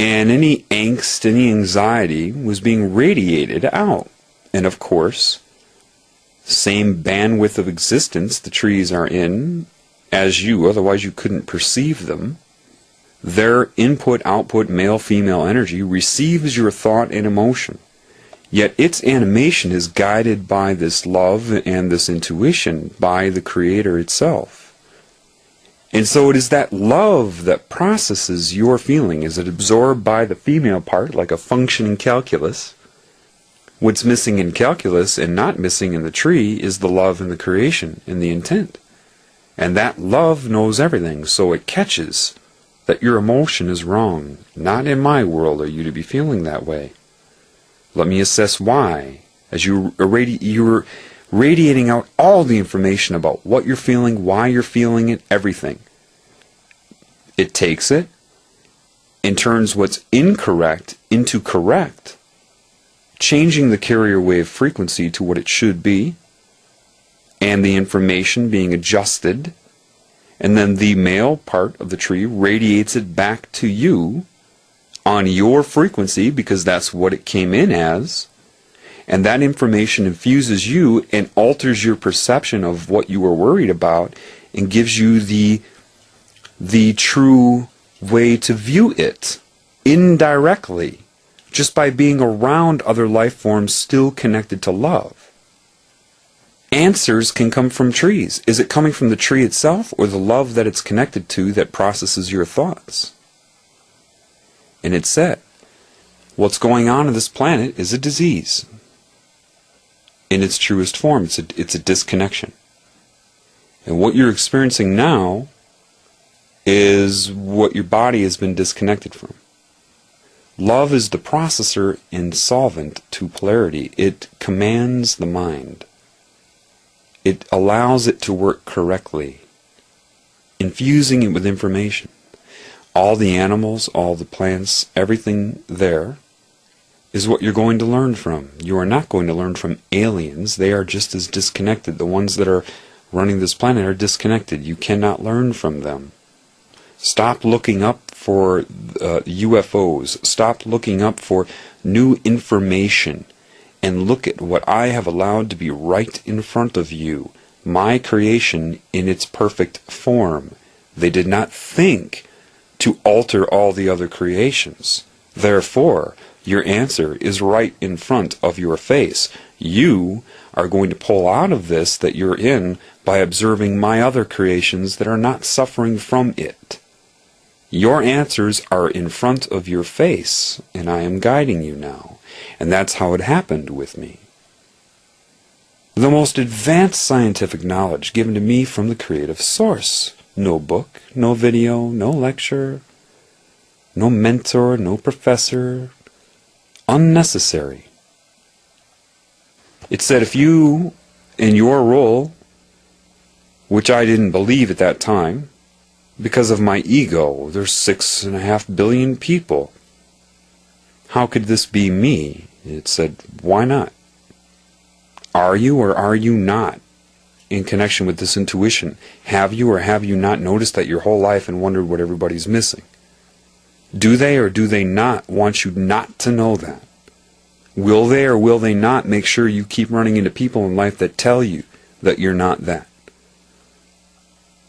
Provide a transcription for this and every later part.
And any angst, any anxiety was being radiated out. And of course, same bandwidth of existence the trees are in as you, otherwise you couldn't perceive them. Their input-output male-female energy receives your thought and emotion. Yet its animation is guided by this love and this intuition by the Creator itself. And so it is that love that processes your feeling. Is it absorbed by the female part, like a functioning calculus? What's missing in calculus and not missing in the tree is the love and the creation and the intent. And that love knows everything, so it catches that your emotion is wrong. Not in my world are you to be feeling that way. Let me assess why. As you're radiating out all the information about what you're feeling, why you're feeling it, everything. It takes it and turns what's incorrect into correct, changing the carrier wave frequency to what it should be, and the information being adjusted, and then the male part of the tree radiates it back to you on your frequency, because that's what it came in as, and that information infuses you and alters your perception of what you were worried about and gives you the true way to view it indirectly, just by being around other life forms still connected to love. Answers can come from trees. Is it coming from the tree itself or the love that it's connected to that processes your thoughts? And it said, what's going on this planet is a disease. In its truest form, it's a disconnection. And what you're experiencing now is what your body has been disconnected from. Love is the processor and solvent to polarity. It commands the mind. It allows it to work correctly, infusing it with information. All the animals, all the plants, everything there is what you're going to learn from. You are not going to learn from aliens. They are just as disconnected. The ones that are running this planet are disconnected. You cannot learn from them. Stop looking up for UFOs. Stop looking up for new information. And look at what I have allowed to be right in front of you. My creation in its perfect form. They did not think to alter all the other creations. Therefore, your answer is right in front of your face. You are going to pull out of this that you're in by observing my other creations that are not suffering from it. Your answers are in front of your face, and I am guiding you now. And that's how it happened with me. The most advanced scientific knowledge given to me from the creative source. No book, no video, no lecture, no mentor, no professor. Unnecessary. It said if you, in your role, which I didn't believe at that time, because of my ego, there's 6.5 billion people. How could this be me? It said, why not? Are you or are you not in connection with this intuition? Have you or have you not noticed that your whole life and wondered what everybody's missing? Do they or do they not want you not to know that? Will they or will they not make sure you keep running into people in life that tell you that you're not that?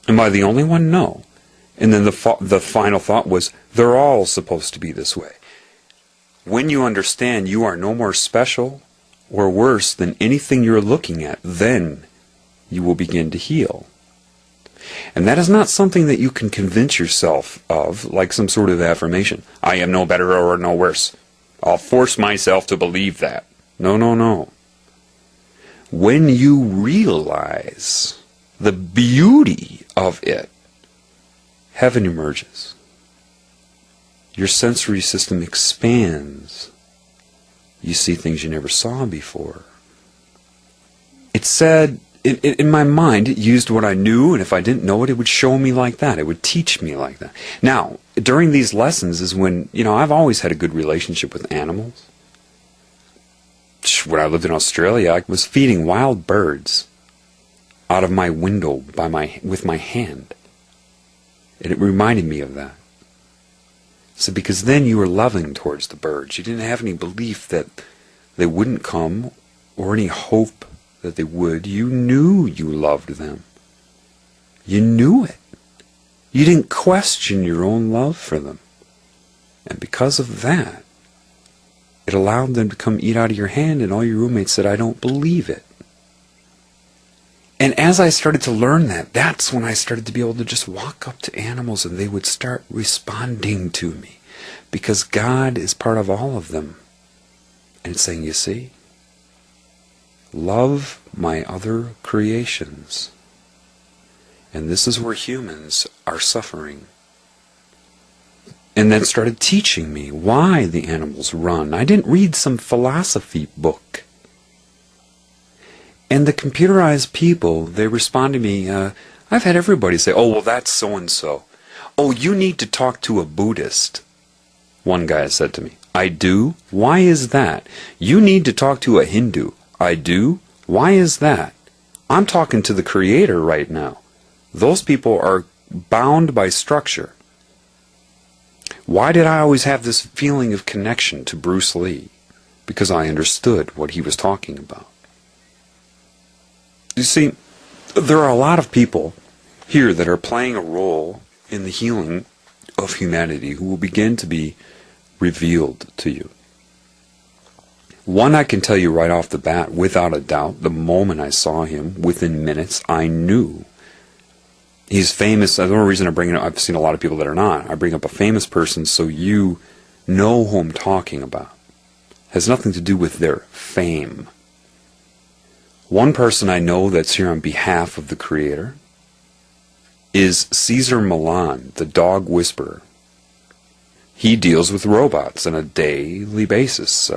Am I the only one? No. And then the final thought was, they're all supposed to be this way. When you understand you are no more special or worse than anything you're looking at, then you will begin to heal. And that is not something that you can convince yourself of, like some sort of affirmation. I am no better or no worse. I'll force myself to believe that. No, no, no. When you realize the beauty of it, heaven emerges. Your sensory system expands. You see things you never saw before. It said, in my mind, it used what I knew, and if I didn't know it, it would show me like that. It would teach me like that. Now, during these lessons is when, I've always had a good relationship with animals. When I lived in Australia, I was feeding wild birds out of my window with my hand. And it reminded me of that. So because then you were loving towards the birds. You didn't have any belief that they wouldn't come or any hope that they would. You knew you loved them. You knew it. You didn't question your own love for them. And because of that, it allowed them to come eat out of your hand, and all your roommates said, I don't believe it. And as I started to learn that, that's when I started to be able to just walk up to animals and they would start responding to me. Because God is part of all of them. And it's saying, you see, love my other creations. And this is where humans are suffering. And then started teaching me why the animals run. I didn't read some philosophy book. And the computerized people, they respond to me, I've had everybody say, oh, well, that's so-and-so. Oh, you need to talk to a Buddhist, one guy said to me. I do? Why is that? You need to talk to a Hindu. I do? Why is that? I'm talking to the Creator right now. Those people are bound by structure. Why did I always have this feeling of connection to Bruce Lee? Because I understood what he was talking about. You see, there are a lot of people here that are playing a role in the healing of humanity who will begin to be revealed to you. One I can tell you right off the bat, without a doubt, the moment I saw him, within minutes, I knew. He's famous. The only reason I bring it up, I've seen a lot of people that are not. I bring up a famous person so you know who I'm talking about. It has nothing to do with their fame. One person I know that's here on behalf of the Creator is Cesar Millan, the dog whisperer. He deals with robots on a daily basis.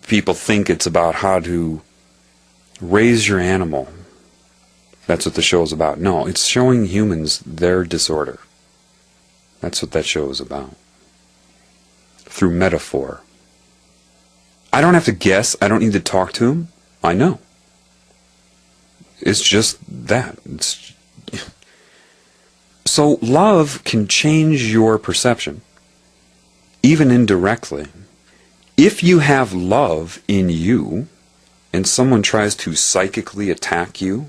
People think it's about how to raise your animal. That's what the show is about. No, it's showing humans their disorder. That's what that show is about. Through metaphor. I don't have to guess. I don't need to talk to him. I know. It's just that. So love can change your perception, even indirectly. If you have love in you, and someone tries to psychically attack you,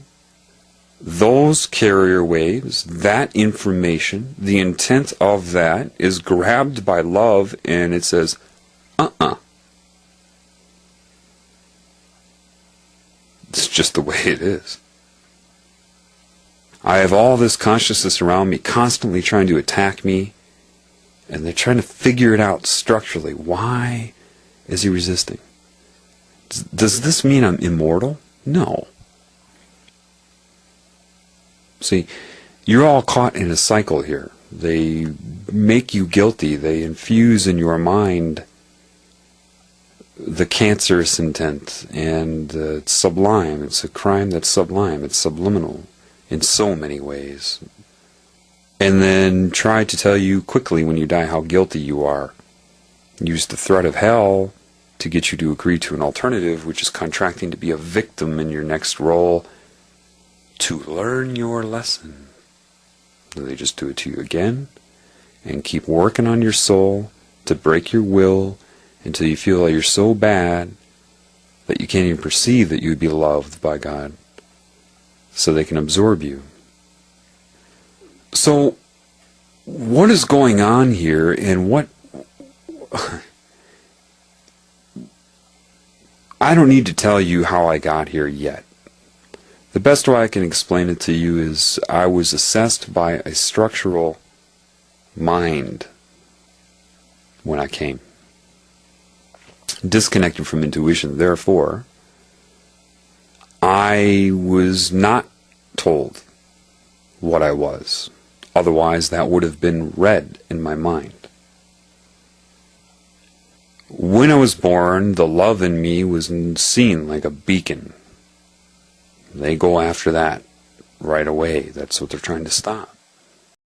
those carrier waves, that information, the intent of that is grabbed by love, and it says, It's just the way it is. I have all this consciousness around me constantly trying to attack me, and they're trying to figure it out structurally. Why is he resisting? Does this mean I'm immortal? No. See, you're all caught in a cycle here. They make you guilty. They infuse in your mind the cancerous intent, and it's sublime. It's a crime that's sublime. It's subliminal in so many ways. And then try to tell you quickly when you die how guilty you are. Use the threat of hell to get you to agree to an alternative, which is contracting to be a victim in your next role to learn your lesson. They just do it to you again and keep working on your soul to break your will until you feel like you're so bad that you can't even perceive that you would be loved by God, so they can absorb you. So what is going on here, and what I don't need to tell you how I got here yet. The best way I can explain it to you is I was assessed by a structural mind when I came. Disconnected from intuition. Therefore, I was not told what I was. Otherwise, that would have been read in my mind. When I was born, the love in me was seen like a beacon. They go after that right away. That's what they're trying to stop.